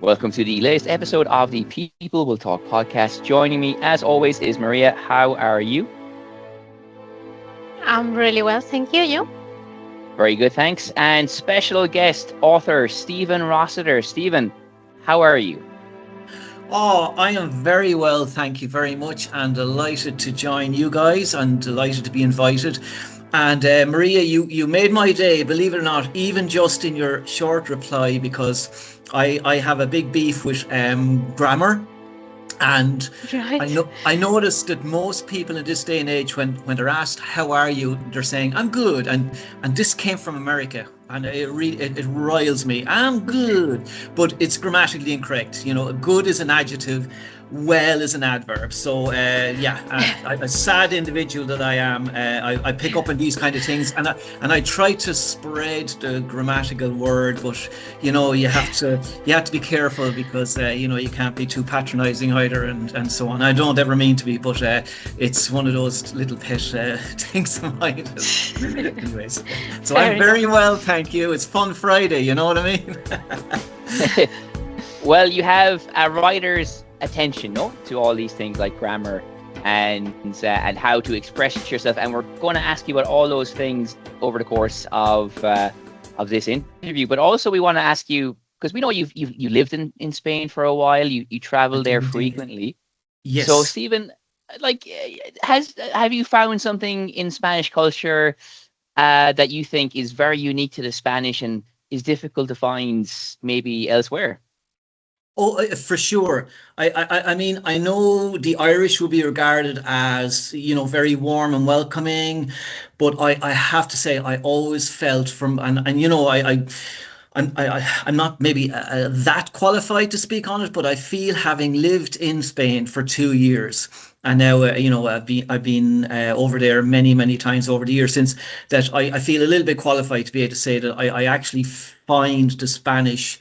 Welcome to the latest episode of the People Will Talk podcast. Joining me, as always, is Maria. How are you? I'm really well, thank you. You? Very good, thanks. And special guest author Stephen Rossiter. Stephen, how are you? Oh, I am very well, thank you very much, and delighted to join you guys. I'm delighted to be invited. And Maria, you made my day, believe it or not, even just in your short reply, because I have a big beef with grammar. And Right. I noticed that most people in this day and age, when they're asked how are you, they're saying I'm good, and this came from America, and it riles me. I'm good, but it's grammatically incorrect. You know, good is an adjective, well is an adverb. So a sad individual that I am. I pick up on these kind of things, and I try to spread the grammatical word, but you have to be careful, because you can't be too patronizing either, and so on. I don't ever mean to be, but it's one of those little pet things of mine. Anyways, so I'm very well, thank you. It's Fun Friday, you know what I mean? Well, you have a writer's attention, no, to all these things like grammar and how to express yourself, and we're going to ask you about all those things over the course of this interview. But also, we want to ask you, because we know you lived in Spain for a while, you travel there frequently. Yes. So, Stephen, have you found something in Spanish culture that you think is very unique to the Spanish and is difficult to find maybe elsewhere? Oh, for sure. I mean, I know the Irish will be regarded as, very warm and welcoming, but I have to say, I always felt I'm not maybe that qualified to speak on it, but I feel, having lived in Spain for 2 years, and now I've been over there many times over the years since that, I feel a little bit qualified to be able to say that I actually find the Spanish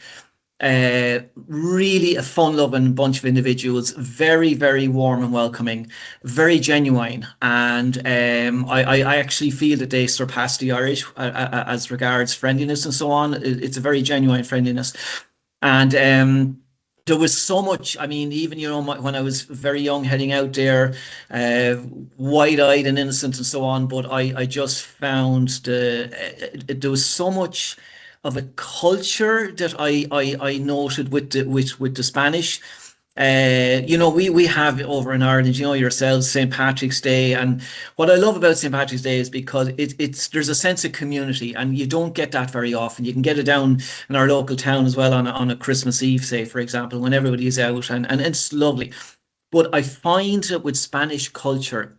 really a fun-loving bunch of individuals, very warm and welcoming, very genuine, and I actually feel that they surpass the Irish as regards friendliness and so on. It's a very genuine friendliness, and there was so much. I mean, even when I was very young, heading out there, wide-eyed and innocent and so on, but I just found there was so much of a culture that I noted with the Spanish. We have over in Ireland, yourselves, St. Patrick's Day, and what I love about St. Patrick's Day is because there's a sense of community, and you don't get that very often. You can get it down in our local town as well on a Christmas Eve, say, for example, when everybody is out, and it's lovely. But I find that with Spanish culture,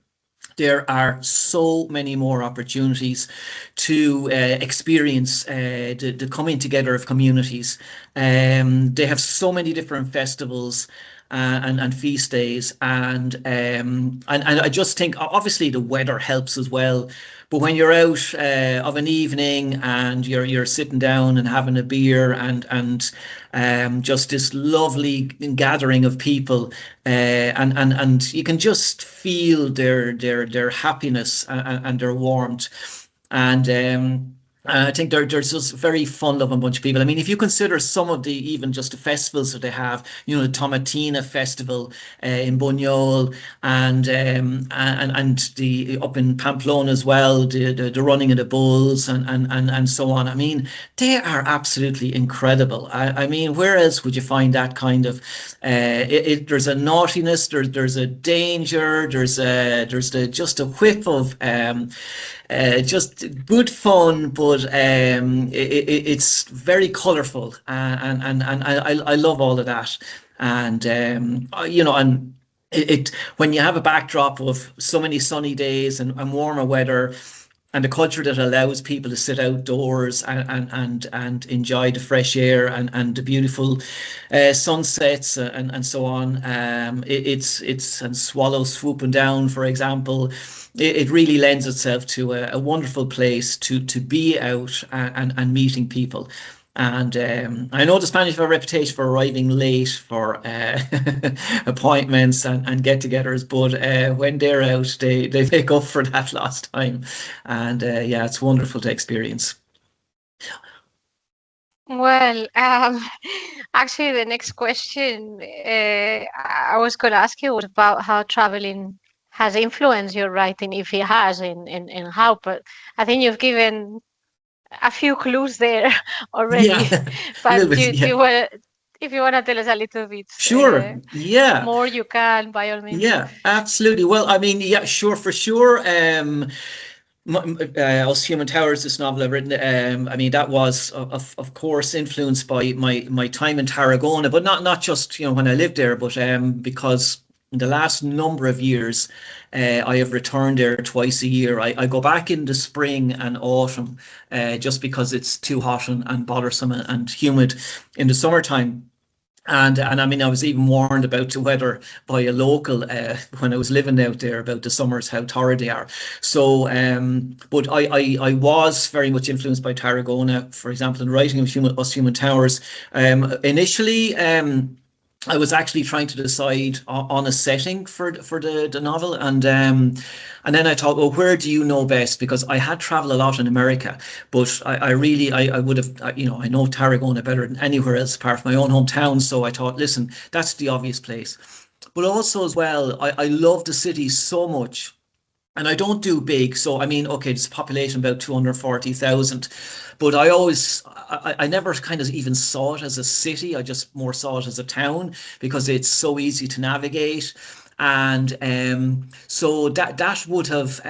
there are so many more opportunities to experience the coming together of communities. They have so many different festivals and feast days, and I just think, obviously the weather helps as well. But when you're out of an evening, and you're sitting down and having a beer, and just this lovely gathering of people, and you can just feel their happiness and their warmth, and I think there's just a very fun-loving bunch of people. I mean, if you consider some of the, even just the festivals that they have, the Tomatina Festival in Buñol, and the up in Pamplona as well, the running of the bulls, and so on. I mean, they are absolutely incredible. I mean, where else would you find that kind of? There's a naughtiness, there's a danger, there's just a whiff of just good fun, but it's very colourful, and I love all of that, and and when you have a backdrop of so many sunny days and warmer weather, and a culture that allows people to sit outdoors and enjoy the fresh air and the beautiful sunsets, and so on. It's and swallows swooping down, for example. It really lends itself to a wonderful place to be out and meeting people. And I know the Spanish have a reputation for arriving late for appointments and get-togethers, but when they're out, they make up for that lost time. And yeah, it's wonderful to experience. Well, actually, the next question I was going to ask you was about how traveling has influenced your writing, if it has, and how. But I think you've given a few clues there Yeah, already. a But little bit. do Yeah, you want, if you want to tell us a little bit sure. Yeah. more, you can, by all means. Yeah, absolutely. Well, I mean, yeah, sure, for sure. Us Human Towers, this novel I've written, I mean, that was of course influenced by my time in Tarragona, but not just when I lived there, but because in the last number of years, I have returned there twice a year. I go back in the spring and autumn, just because it's too hot and bothersome and humid in the summertime. And I mean, I was even warned about the weather by a local when I was living out there about the summers, how torrid they are. So, but I was very much influenced by Tarragona, for example, in writing of Us Human Towers. Initially, I was actually trying to decide on a setting for the novel, and then I thought, well, where do you know best? Because I had traveled a lot in America, but I really I would have I know Tarragona better than anywhere else apart from my own hometown. So I thought, listen, that's the obvious place. But also as well, I love the city so much, and I don't do big. So I mean, okay, it's a population about 240,000, but I never kind of even saw it as a city. I just more saw it as a town because it's so easy to navigate. And so that would have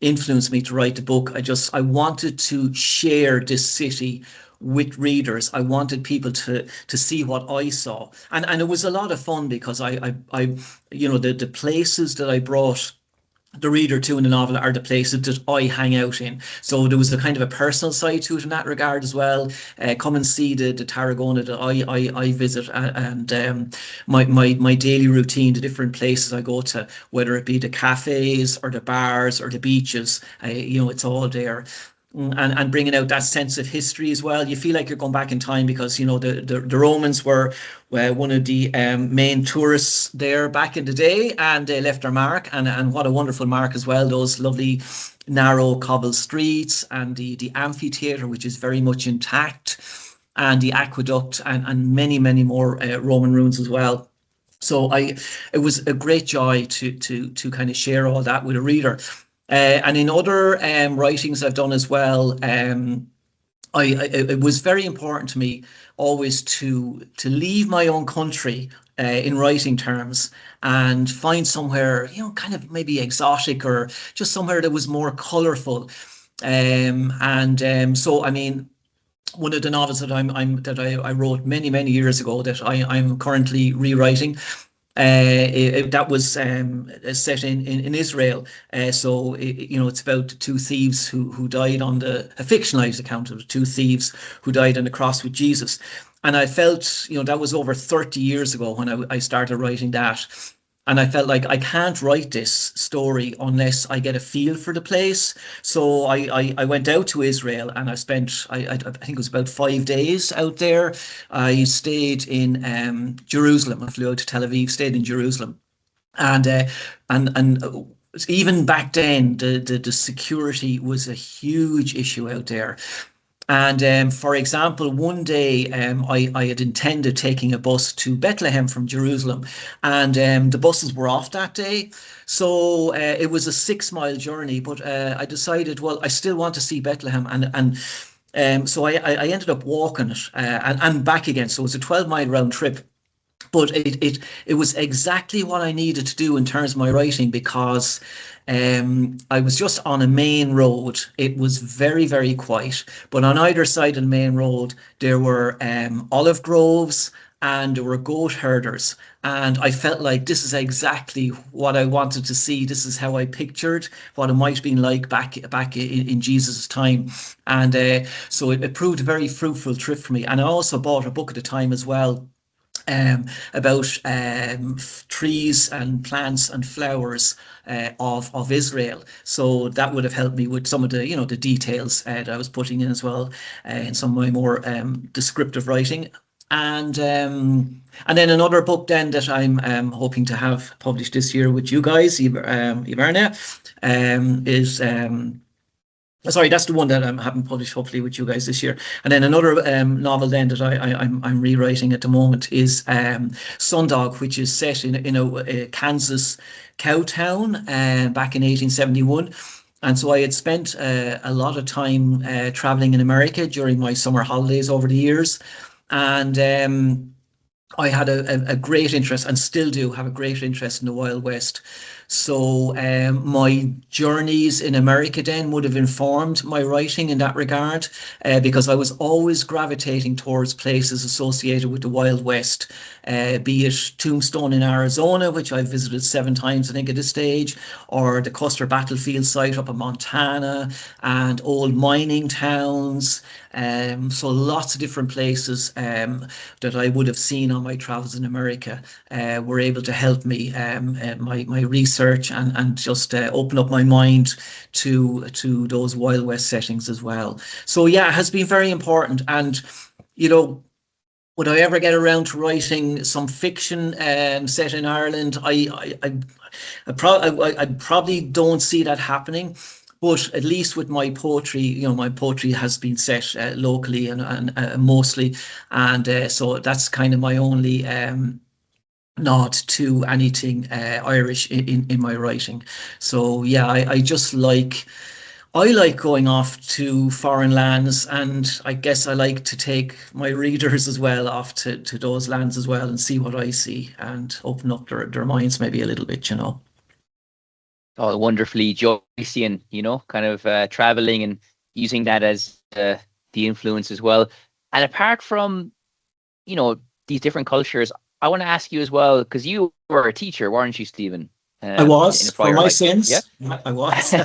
influenced me to write the book. I wanted to share this city with readers. I wanted people to see what I saw, and it was a lot of fun because the places that I brought the reader to in the novel are the places that I hang out in. So there was a kind of a personal side to it in that regard as well. Come and see the Tarragona that I visit, and my daily routine, the different places I go to, whether it be the cafes or the bars or the beaches. It's all there. And bringing out that sense of history as well. You feel like you're going back in time because the Romans were one of the main tourists there back in the day, and they left their mark, and what a wonderful mark as well. Those lovely narrow cobble streets and the amphitheater, which is very much intact, and the aqueduct, and many more Roman ruins as well. So it was a great joy to kind of share all that with a reader. And in other writings I've done as well, it was very important to me always to leave my own country in writing terms and find somewhere kind of maybe exotic or just somewhere that was more colourful. And so I mean, one of the novels that I wrote many years ago that I'm currently rewriting. That was set in Israel. So it's about the two thieves who died on a fictionalized account of the two thieves who died on the cross with Jesus. And I felt, that was over 30 years ago when I started writing that. And I felt like I can't write this story unless I get a feel for the place. So I went out to Israel and I spent, I think it was about 5 days out there. I stayed in Jerusalem. I flew out to Tel Aviv, stayed in Jerusalem. And even back then, the security was a huge issue out there. And for example, one day I had intended taking a bus to Bethlehem from Jerusalem, and the buses were off that day. So it was a 6 mile journey, but I decided, well, I still want to see Bethlehem, and so I ended up walking it and back again. So it was a 12-mile round trip, but it was exactly what I needed to do in terms of my writing because I was just on a main road. It was very quiet, but on either side of the main road there were olive groves and there were goat herders, and I felt like this is exactly what I wanted to see. This is how I pictured what it might have been like back in Jesus' time, and so it proved a very fruitful trip for me. And I also bought a book at the time as well, about trees and plants and flowers of Israel. So that would have helped me with some of the details that I was putting in as well in some of my more descriptive writing. And then another book then that I'm hoping to have published this year with you guys, Iverna, is Sorry, that's the one that I'm having published hopefully with you guys this year. And then another novel then that I'm rewriting at the moment is Sundog, which is set in a Kansas cow town back in 1871. And so I had spent a lot of time traveling in America during my summer holidays over the years. And I had a great interest, and still do have a great interest, in the Wild West. So my journeys in America then would have informed my writing in that regard, because I was always gravitating towards places associated with the Wild West, be it Tombstone in Arizona, which I've visited 7 times, I think, at this stage, or the Custer Battlefield site up in Montana, and old mining towns. So lots of different places that I would have seen on my travels in America were able to help me, my research, and just open up my mind to those Wild West settings as well. So yeah, it has been very important. And you know, would I ever get around to writing some fiction set in Ireland? I probably don't see that happening. But at least with my poetry, my poetry has been set locally, and mostly, and so that's kind of my only nod to anything Irish in my writing. So yeah, I like going off to foreign lands, and I guess I like to take my readers as well off to those lands as well, and see what I see, and open up their minds maybe a little bit. Oh, wonderfully Joycean, kind of traveling and using that as the influence as well. And apart from, these different cultures, I want to ask you as well, because you were a teacher, weren't you, Stephen? I In was, a for prior my life. sins. Yeah. I was.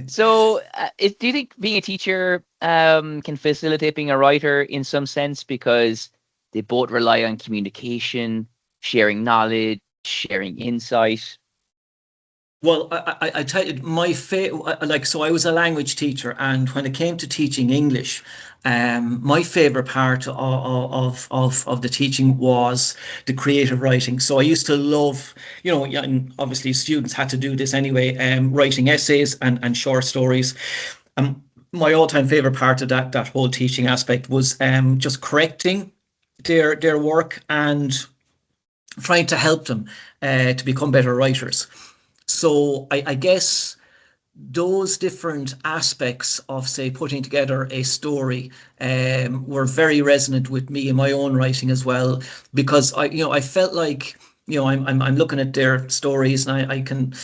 So, do you think being a teacher can facilitate being a writer in some sense, because they both rely on communication, sharing knowledge, sharing insight? Well, I tell you, so I was a language teacher, and when it came to teaching English, my favorite part of the teaching was the creative writing. So I used to love, yeah, and obviously students had to do this anyway, writing essays and short stories. My all-time favorite part of that whole teaching aspect was just correcting their work and trying to help them to become better writers. So I guess those different aspects of, say, putting together a story were very resonant with me in my own writing as well, because I felt like, I'm looking at their stories, and I can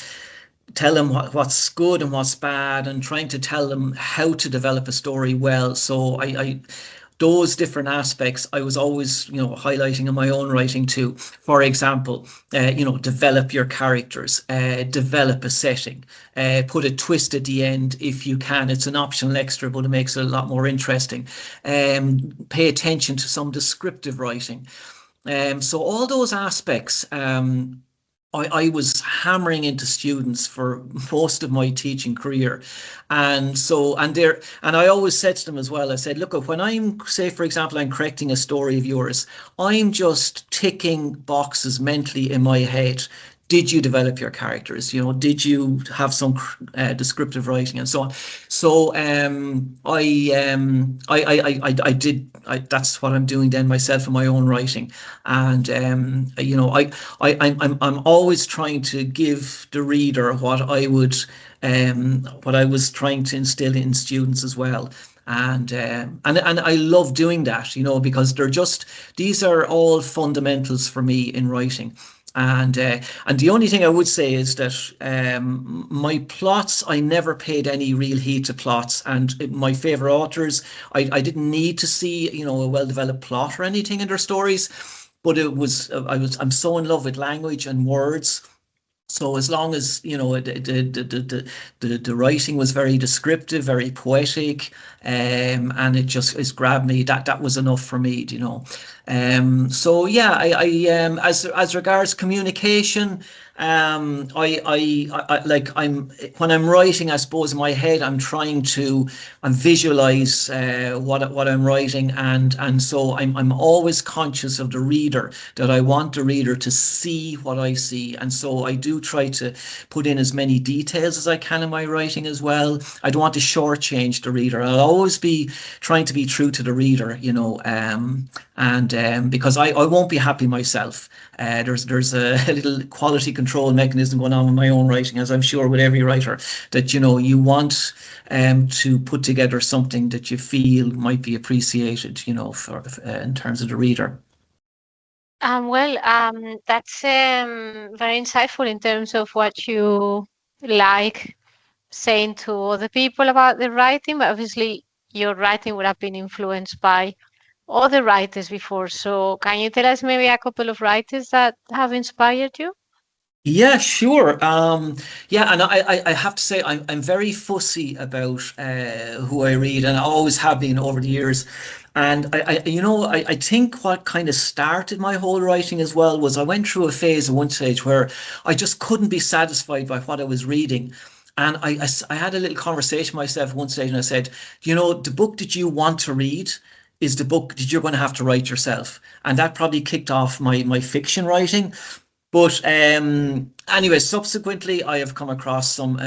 tell them what's good and what's bad, and trying to tell them how to develop a story well. So I those different aspects I was always, highlighting in my own writing too. For example, develop your characters, develop a setting, put a twist at the end if you can. It's an optional extra, but it makes it a lot more interesting. Pay attention to some descriptive writing. So all those aspects, I was hammering into students for most of my teaching career. And I always said to them as well, I said, look, when I'm, say, for example, I'm correcting a story of yours, I'm just ticking boxes mentally in my head. Did you develop your characters? Did you have some descriptive writing and so on? So I did. That's what I'm doing then myself in my own writing, and I'm always trying to give the reader what I was trying to instill in students as well. And I love doing that, because these are all fundamentals for me in writing. And the only thing I would say is that my plots, I never paid any real heed to plots. And my favorite authors, I didn't need to see, a well-developed plot or anything in their stories. But I'm so in love with language and words. So as long as the writing was very descriptive, very poetic, and it just grabbed me, that was enough for me. So yeah, as regards communication, like I'm when I'm writing, I suppose in my head I'm visualize what I'm writing, and so I'm always conscious of the reader, that I want the reader to see what I see, and so I do try to put in as many details as I can in my writing as well. I don't want to shortchange the reader. I'll always be trying to be true to the reader, and because I won't be happy myself. There's a little quality control mechanism going on in my own writing, as I'm sure with every writer, that you want to put together something that you feel might be appreciated, for in terms of the reader. Well, that's very insightful in terms of what you like saying to other people about the writing, but obviously your writing would have been influenced by other writers before. So can you tell us maybe a couple of writers that have inspired you? Yeah, sure. Yeah, and I have to say I'm very fussy about who I read, and I always have been over the years. And I think what kind of started my whole writing as well was I went through a phase at one stage where I just couldn't be satisfied by what I was reading. And I had a little conversation with myself at one stage, and I said, the book that you want to read is the book that you're going to have to write yourself. And that probably kicked off my fiction writing. But anyway, subsequently, I have come across some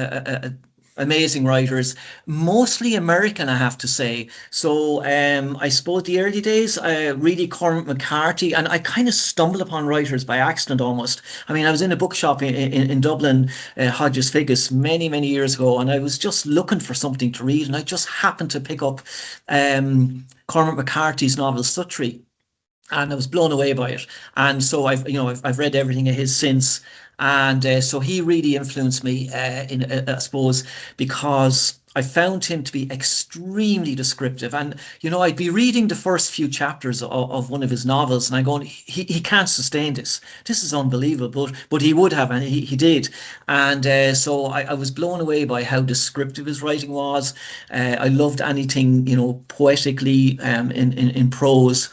amazing writers, mostly American, I have to say. So I suppose the early days, really Cormac McCarthy, and I kind of stumbled upon writers by accident almost. I mean, I was in a bookshop in Dublin, Hodges Figgis, many, many years ago, and I was just looking for something to read, and I just happened to pick up Cormac McCarthy's novel Suttree, and I was blown away by it. And so I've read everything of his since, and so he really influenced me I suppose, because I found him to be extremely descriptive. And I'd be reading the first few chapters of one of his novels, and I going, he can't sustain this. This is unbelievable. But he would have, and he did. And so I was blown away by how descriptive his writing was. I loved anything poetically in prose.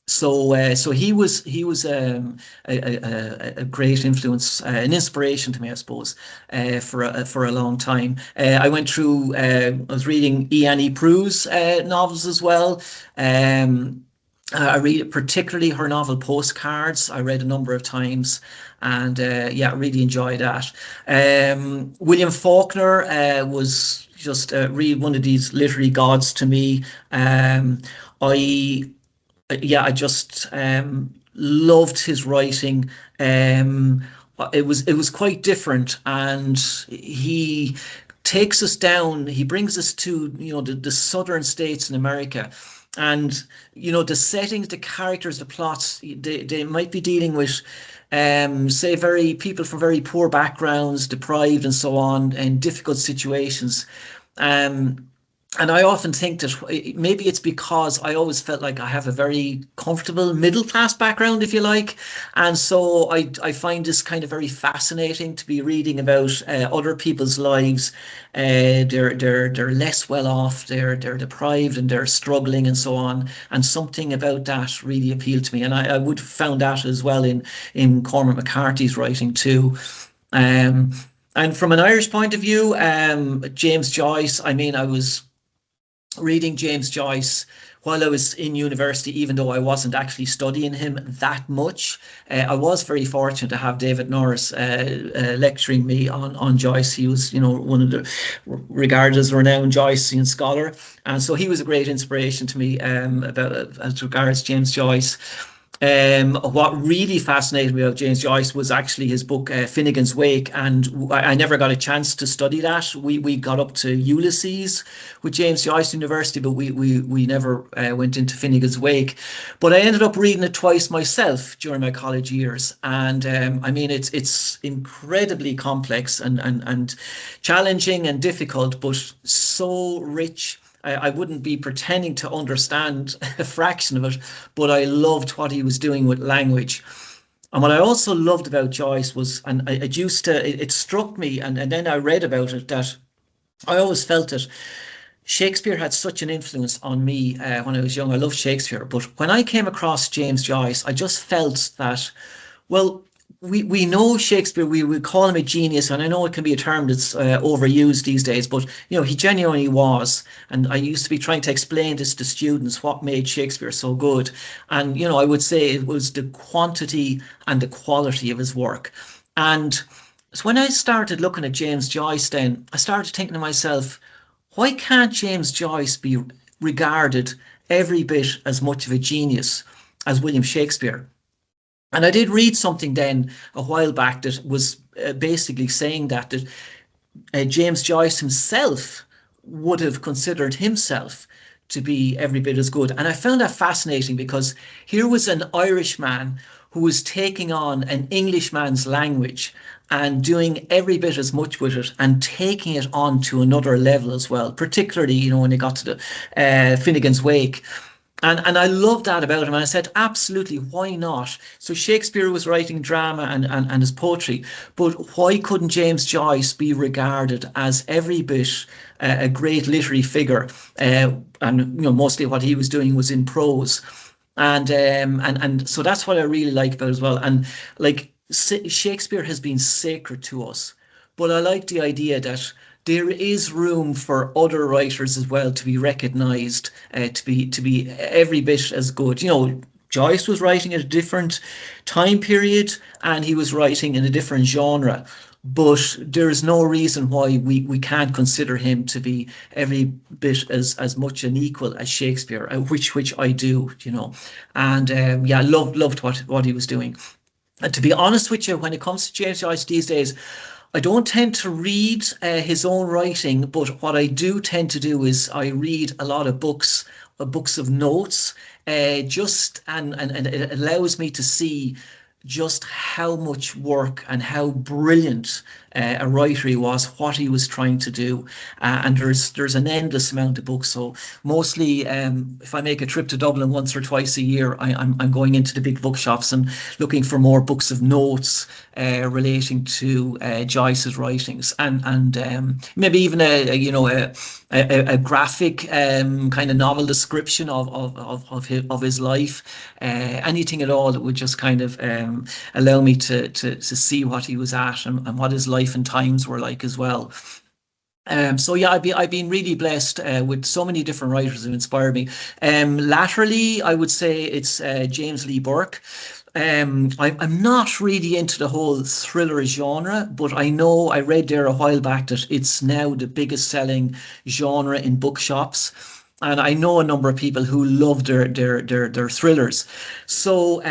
So he was a great influence, an inspiration to me, I suppose, for a long time. I went through. I was reading E. Prue's novels as well. I read particularly her novel Postcards. I read a number of times, and yeah, really enjoyed that. William Faulkner was just really one of these literary gods to me. I yeah, I just loved his writing. It was quite different, and he takes us down. He brings us to the southern states in America, and the settings, the characters, the plots. They might be dealing with. Say very people from very poor backgrounds, deprived and so on, in difficult situations. Um, and I often think that maybe it's because I always felt like I have a very comfortable middle class background, if you like. And so I find this kind of very fascinating to be reading about other people's lives. They're less well off, they're deprived and they're struggling and so on. And something about that really appealed to me. And I would have found that as well in Cormac McCarthy's writing too. Um, and from an Irish point of view, James Joyce, I mean, I was reading James Joyce while I was in university, even though I wasn't actually studying him that much. I was very fortunate to have David Norris lecturing me on Joyce. He was, one of the regarded as a renowned Joycean scholar, and so he was a great inspiration to me about as regards James Joyce. What really fascinated me about James Joyce was actually his book Finnegan's Wake, and I never got a chance to study that. We got up to Ulysses with James Joyce University, but we never went into Finnegan's Wake. But I ended up reading it twice myself during my college years, and I mean it's incredibly complex and challenging and difficult, but so rich. I wouldn't be pretending to understand a fraction of it, but I loved what he was doing with language. And what I also loved about Joyce was, and it struck me, and then I read about it, that I always felt that Shakespeare had such an influence on me when I was young. I loved Shakespeare, but when I came across James Joyce, I just felt that, well, we know Shakespeare, we would call him a genius, and I know it can be a term that's overused these days, but he genuinely was. And I used to be trying to explain this to students, what made Shakespeare so good. And I would say it was the quantity and the quality of his work. And so when I started looking at James Joyce, then I started thinking to myself, why can't James Joyce be regarded every bit as much of a genius as William Shakespeare? And I did read something then a while back that was basically saying that James Joyce himself would have considered himself to be every bit as good. And I found that fascinating, because here was an Irishman who was taking on an Englishman's language and doing every bit as much with it and taking it on to another level as well, particularly, when it got to the Finnegan's Wake. And I love that about him. And I said, absolutely, why not? So Shakespeare was writing drama and his poetry, but why couldn't James Joyce be regarded as every bit a great literary figure? And mostly what he was doing was in prose. And so that's what I really like about it as well. And like Shakespeare has been sacred to us, but I like the idea that there is room for other writers as well to be recognised, to be every bit as good. Joyce was writing at a different time period, and he was writing in a different genre. But there is no reason why we can't consider him to be every bit as much an equal as Shakespeare, which I do, And yeah, loved what he was doing. And to be honest with you, when it comes to James Joyce these days, I don't tend to read his own writing, but what I do tend to do is I read a lot of books of notes, and it allows me to see just how much work and how brilliant a writer he was, what he was trying to do. And there's an endless amount of books. So mostly, if I make a trip to Dublin once or twice a year, I'm going into the big bookshops and looking for more books of notes relating to Joyce's writings, and maybe even a graphic kind of novel description of his life, anything at all that would just kind of allow me to see what he was at, and what his life and times were like as well. So yeah, I've been really blessed with so many different writers who inspired me. Laterally, I would say it's James Lee Burke. I'm not really into the whole thriller genre, but I know I read there a while back that it's now the biggest selling genre in bookshops. And I know a number of people who love their thrillers. So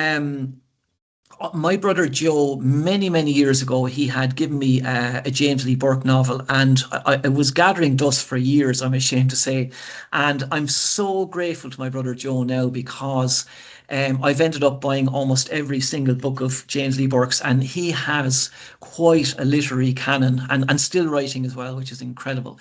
my brother Joe, many years ago, he had given me a James Lee Burke novel, and I was gathering dust for years, I'm ashamed to say. And I'm so grateful to my brother Joe now, because I've ended up buying almost every single book of James Lee Burke's, and he has quite a literary canon, and still writing as well, which is incredible.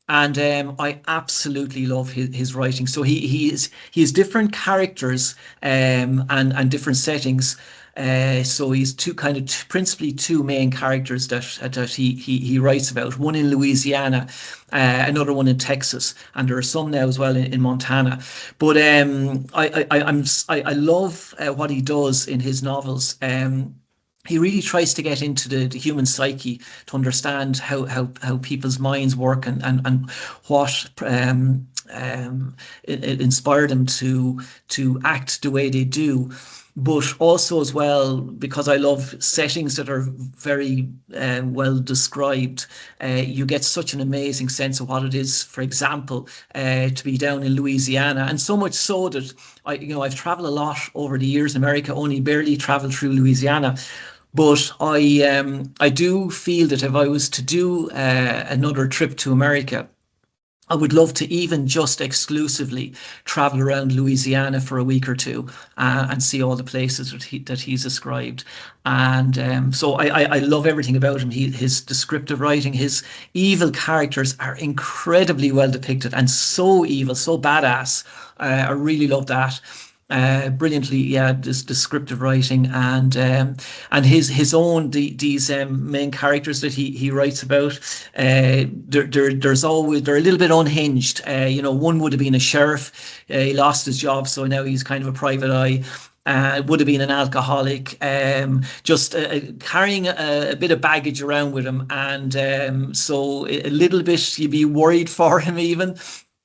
And I absolutely love his writing. So he has different characters, and different settings. So he's principally two main characters that he writes about. One in Louisiana, another one in Texas, and there are some now as well in Montana. But I love what he does in his novels. He really tries to get into the human psyche, to understand how people's minds work, and what it inspired them to act the way they do. But also as well, because I love settings that are very well described, you get such an amazing sense of what it is, for example, to be down in Louisiana. And so much so that I've traveled a lot over the years in America, only barely traveled through Louisiana. But I do feel that if I was to do another trip to America, I would love to even just exclusively travel around Louisiana for a week or two, and see all the places that he's described. And so I love everything about him. His descriptive writing, his evil characters are incredibly well depicted, and so evil, so badass. I really love that. Brilliantly, yeah, this descriptive writing, and his own these main characters that he writes about. There's always they're a little bit unhinged. One would have been a sheriff. He lost his job, so now he's kind of a private eye. Would have been an alcoholic, just carrying a bit of baggage around with him, and so a little bit you'd be worried for him even.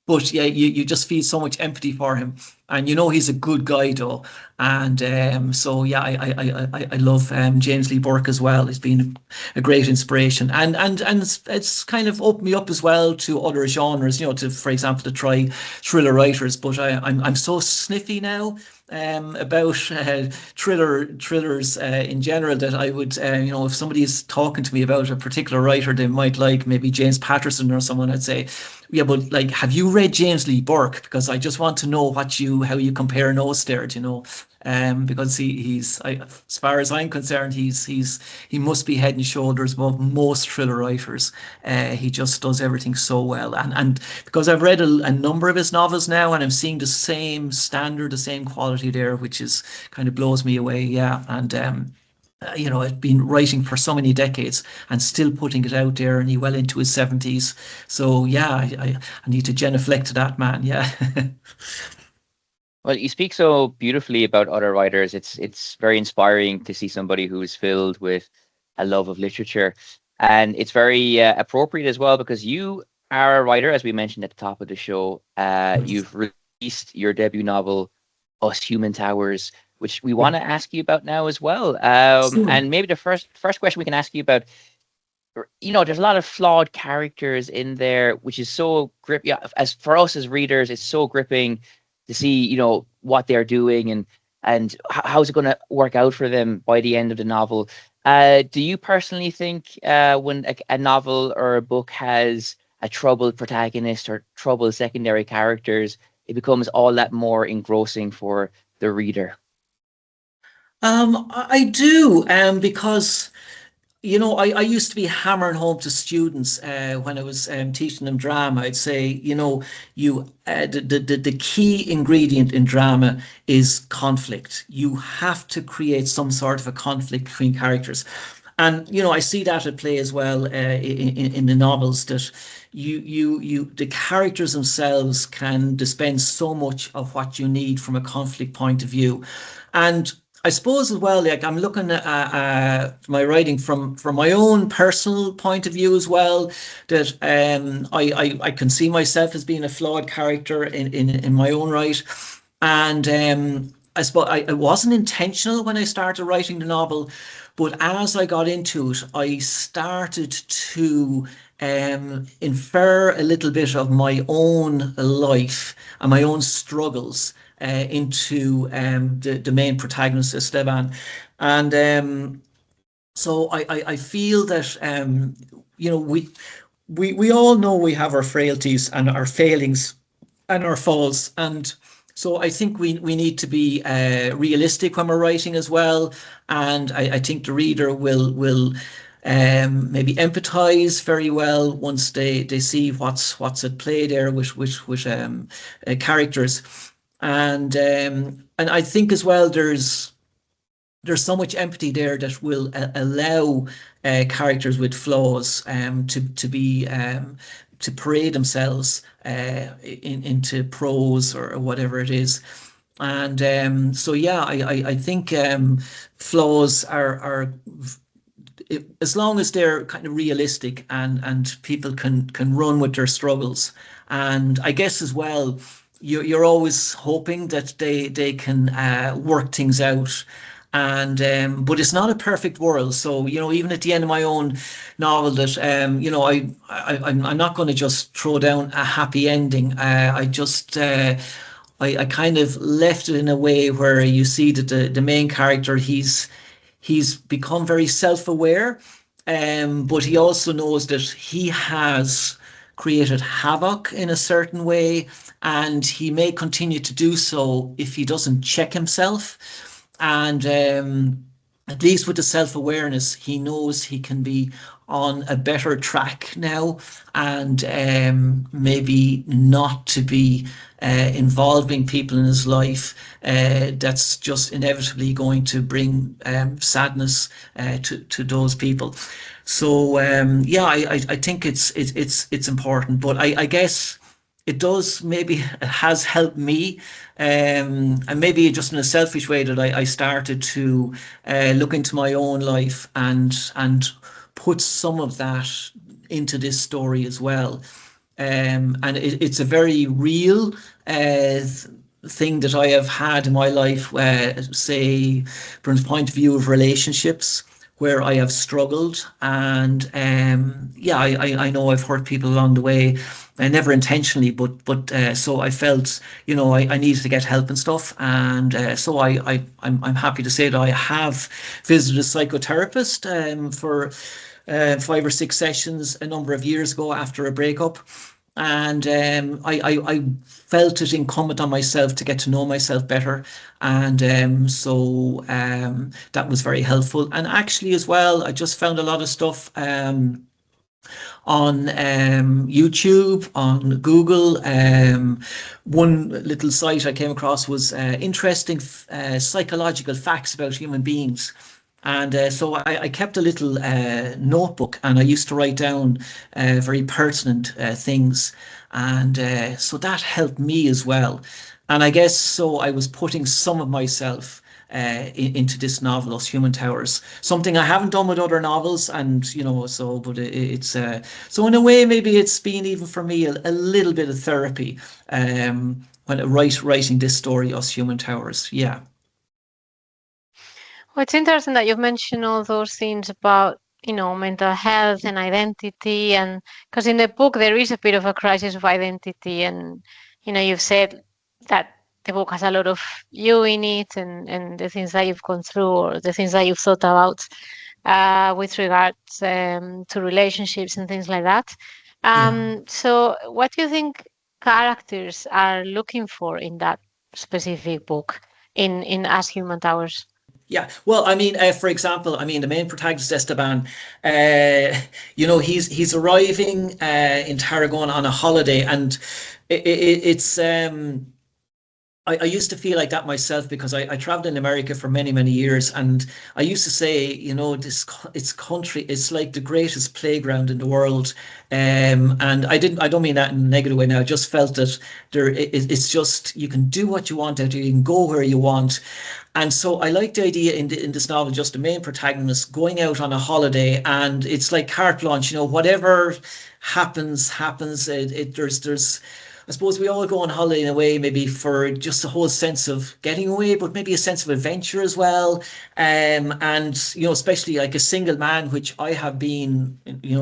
But yeah, you just feel so much empathy for him, and he's a good guy though. And so yeah, I love James Lee Burke as well. He's been a great inspiration, and it's kind of opened me up as well to other genres. To, for example, to try thriller writers. But I'm so sniffy now about thrillers in general, that I would, if somebody is talking to me about a particular writer they might like, maybe James Patterson or someone, I'd say, yeah, but like, have you read James Lee Burke? Because I just want to know how you compare notes there, because as far as I'm concerned, he must be head and shoulders above most thriller writers. He just does everything so well, and because I've read a number of his novels now, and I'm seeing the same standard, the same quality there, which is kind of blows me away. Yeah, and I've been writing for so many decades and still putting it out there, and he well into his 70s. So yeah, I need to genuflect to that man. Yeah. Well, you speak so beautifully about other writers. It's very inspiring to see somebody who's filled with a love of literature, and it's very appropriate as well, because you are a writer, as we mentioned at the top of the show. You've released your debut novel, Us Human Towers, which we want to ask you about now as well. Sure. And maybe the first question we can ask you about, there's a lot of flawed characters in there, which is so gripping. Yeah, as for us as readers, it's so gripping to see, what they're doing, and how's it going to work out for them by the end of the novel. Do you personally think when a novel or a book has a troubled protagonist or troubled secondary characters, it becomes all that more engrossing for the reader? I do, because I used to be hammering home to students when I was teaching them drama. I'd say, the key ingredient in drama is conflict. You have to create some sort of a conflict between characters. And I see that at play as well in the novels, that the characters themselves can dispense so much of what you need from a conflict point of view. And I suppose as well, like, I'm looking at my writing from my own personal point of view as well, that I can see myself as being a flawed character in my own right. And I suppose it wasn't intentional when I started writing the novel, but as I got into it, I started to infer a little bit of my own life and my own struggles into the main protagonist, Esteban. And so I feel that we all know we have our frailties and our failings and our faults, and so I think we need to be realistic when we're writing as well. And I think the reader will maybe empathize very well once they see what's at play there with characters. And I think as well there's so much empathy there that will allow characters with flaws to parade themselves into prose or whatever it is. And so yeah, I think flaws are as long as they're kind of realistic, and people can run with their struggles. And I guess as well, you're always hoping that they can work things out. And but it's not a perfect world. So even at the end of my own novel, that I'm not going to just throw down a happy ending. I kind of left it in a way where you see that the main character, he's become very self-aware, but he also knows that he has created havoc in a certain way, and he may continue to do so if he doesn't check himself. And at least with the self-awareness, he knows he can be on a better track now, and maybe not to be involving people in his life that's just inevitably going to bring sadness to those people. So yeah, I think it's important, but I guess it does, maybe it has helped me, and maybe just in a selfish way, that I started to look into my own life and put some of that into this story as well. And it's a very real thing that I have had in my life, say, from the point of view of relationships, where I have struggled. And yeah, I know I've hurt people along the way, never intentionally, but so I felt, I needed to get help and stuff. And so I'm happy to say that I have visited a psychotherapist for 5 or 6 sessions a number of years ago after a breakup. And I felt it incumbent on myself to get to know myself better. And so that was very helpful. And actually, as well, I just found a lot of stuff on YouTube, on Google. One little site I came across was interesting psychological facts about human beings. And so I kept a little notebook, and I used to write down very pertinent things. And so that helped me as well. And I guess so I was putting some of myself into this novel, Us Human Towers. Something I haven't done with other novels, and so, but it's so in a way, maybe it's been, even for me, a little bit of therapy when writing this story, Us Human Towers. Yeah. Well, it's interesting that you've mentioned all those things about, mental health and identity, and because in the book there is a bit of a crisis of identity, and you've said that the book has a lot of you in it, and the things that you've gone through, or the things that you've thought about with regards to relationships and things like that. Yeah. So, what do you think characters are looking for in that specific book, in As Human Towers? Yeah, well, I mean, for example, I mean, the main protagonist, Esteban, he's arriving in Tarragona on a holiday, and it's I used to feel like that myself, because I traveled in America for many, many years. And I used to say, it's country, it's like the greatest playground in the world. And I don't mean that in a negative way now. I just felt that it's just, you can do what you want out there, you can go where you want. And so I like the idea in this novel, just the main protagonist going out on a holiday, and it's like carte blanche, whatever happens. There's I suppose we all go on holiday in a way, maybe for just a whole sense of getting away, but maybe a sense of adventure as well. And especially like a single man, which I have been,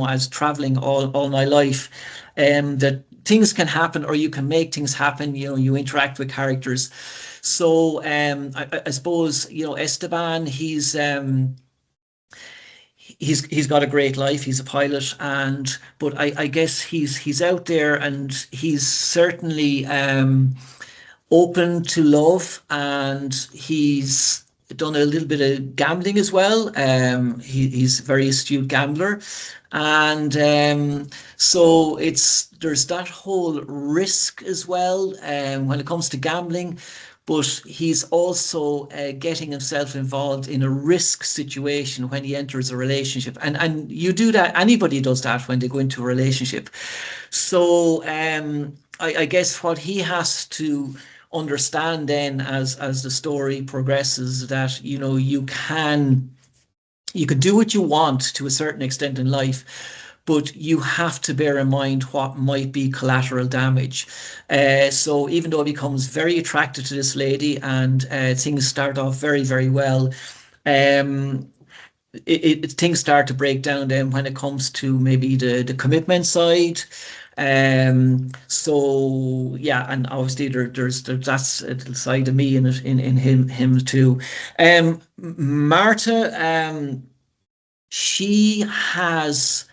as traveling all my life, that things can happen, or you can make things happen. You interact with characters. So I suppose, Esteban, he's got a great life. He's a pilot, and but I guess he's out there, and he's certainly open to love, and he's done a little bit of gambling as well. He's a very astute gambler, and so there's that whole risk as well when it comes to gambling. But he's also getting himself involved in a risk situation when he enters a relationship, and you do that. Anybody does that when they go into a relationship. So I guess what he has to understand then, as the story progresses, that you can do what you want to a certain extent in life, but you have to bear in mind what might be collateral damage. So even though he becomes very attracted to this lady, and things start off very, very well, um, things start to break down then when it comes to maybe the commitment side. So yeah, and obviously there's that's a little side of me in it, in him too. Marta, she has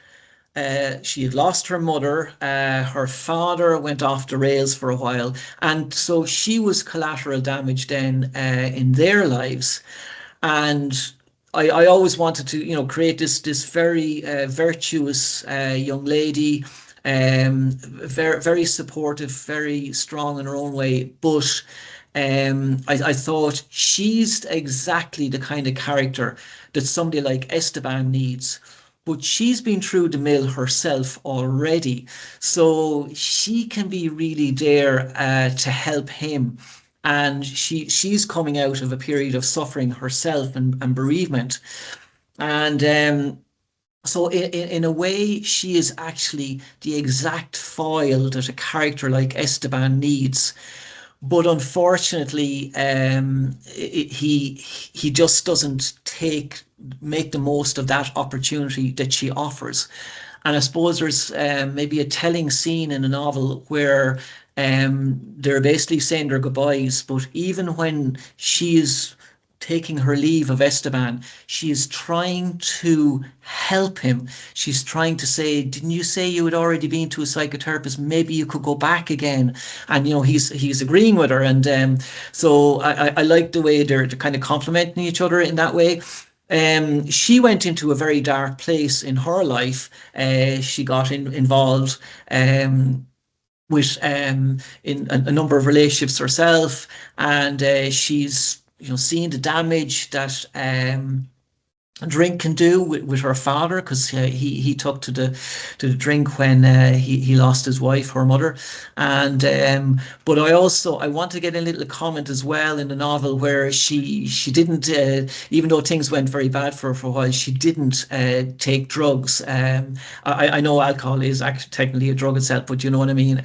she had lost her mother. Her father went off the rails for a while, and so she was collateral damage then in their lives. And I always wanted to, create this very virtuous young lady, very very supportive, very strong in her own way. But I thought she's exactly the kind of character that somebody like Esteban needs. But she's been through the mill herself already, so she can be really there to help him. And she's coming out of a period of suffering herself and bereavement. And so in a way, she is actually the exact foil that a character like Esteban needs. But unfortunately, he just doesn't make the most of that opportunity that she offers. And I suppose there's maybe a telling scene in the novel where they're basically saying their goodbyes, but even when she is taking her leave of Esteban, she is trying to help him. She's trying to say, "Didn't you say you had already been to a psychotherapist? Maybe you could go back again." And he's agreeing with her, and so I like the way they're kind of complimenting each other in that way. She went into a very dark place in her life. She got involved with in a number of relationships herself, and she's seeing the damage that drink can do with her father, because he took to the drink when he lost his wife, her mother. And but I want to get a little comment as well in the novel where she didn't, even though things went very bad for her for a while, she didn't take drugs. I know alcohol is actually technically a drug itself, but you know what I mean.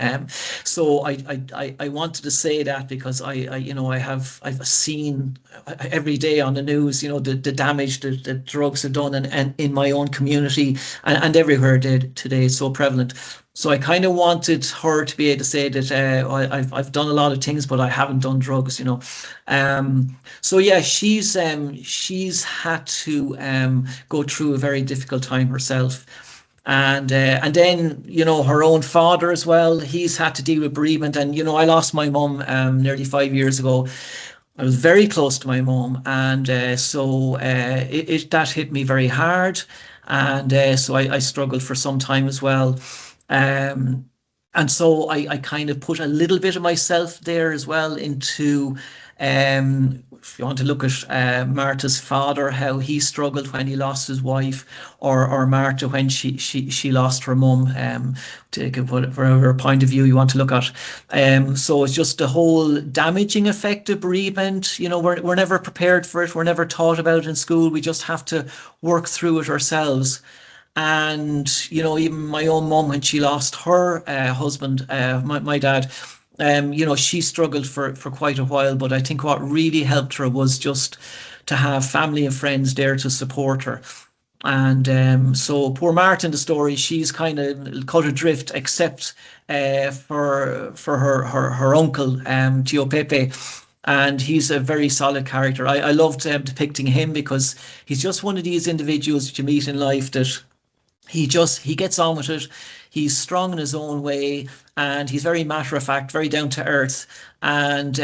So I wanted to say that because I've seen every day on the news, the damage that drugs have done, and in my own community, and everywhere today is so prevalent. So I kind of wanted her to be able to say that I've done a lot of things, but I haven't done drugs. So yeah, she's had to go through a very difficult time herself. And then her own father as well. He's had to deal with bereavement, and I lost my mum nearly 5 years ago. I was very close to my mum, and so that hit me very hard, and so I struggled for some time as well. Um, and so I kind of put a little bit of myself there as well into, if you want to look at Martha's father, how he struggled when he lost his wife, or Martha when she lost her mum, to give whatever point of view you want to look at. So it's just the whole damaging effect of bereavement. We're never prepared for it. We're never taught about it in school. We just have to work through it ourselves. And even my own mum, when she lost her husband, my dad, she struggled for quite a while. But I think what really helped her was just to have family and friends there to support her. And so poor Martha in the story, she's kind of cut adrift, except for her uncle, Tio Pepe. And he's a very solid character. I loved depicting him because he's just one of these individuals that you meet in life that he gets on with it. He's strong in his own way, and he's very matter of fact, very down to earth, and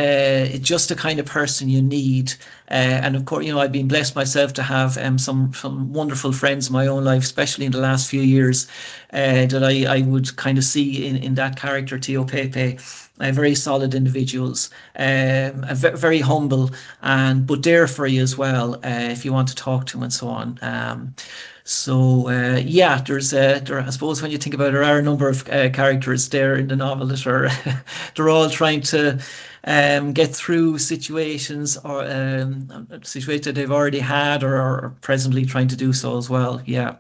just the kind of person you need. And of course, I've been blessed myself to have some wonderful friends in my own life, especially in the last few years, that I would kind of see in that character, Tio Pepe. Very solid individuals, very humble, but there for you as well if you want to talk to them and so on. Yeah, I suppose when you think about it, there are a number of characters there in the novel that are they're all trying to get through situations or situations that they've already had or are presently trying to do so as well. Yeah.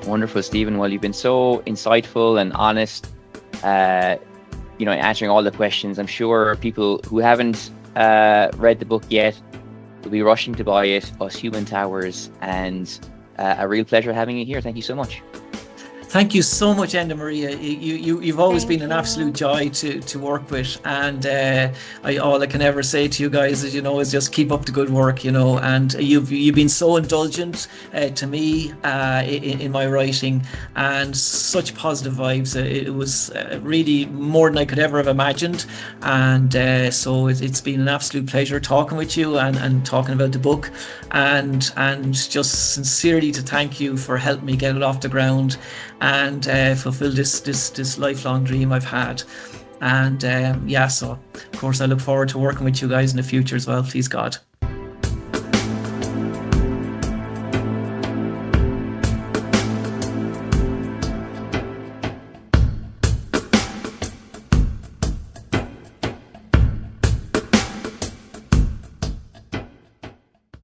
Wonderful, Stephen. Well, you've been so insightful and honest, answering all the questions. I'm sure people who haven't read the book yet will be rushing to buy it, Us Human Towers, and a real pleasure having you here. Thank you so much. Thank you so much, Enda Maria. You've always Thank been an you. absolute joy to work with, and all I can ever say to you guys is, is just keep up the good work, and you've been so indulgent to me in my writing, and such positive vibes. It was really more than I could ever have imagined, and so it's been an absolute pleasure talking with you and talking about the book, and just sincerely to thank you for helping me get it off the ground and fulfill this lifelong dream I've had. And so of course I look forward to working with you guys in the future as well, please God.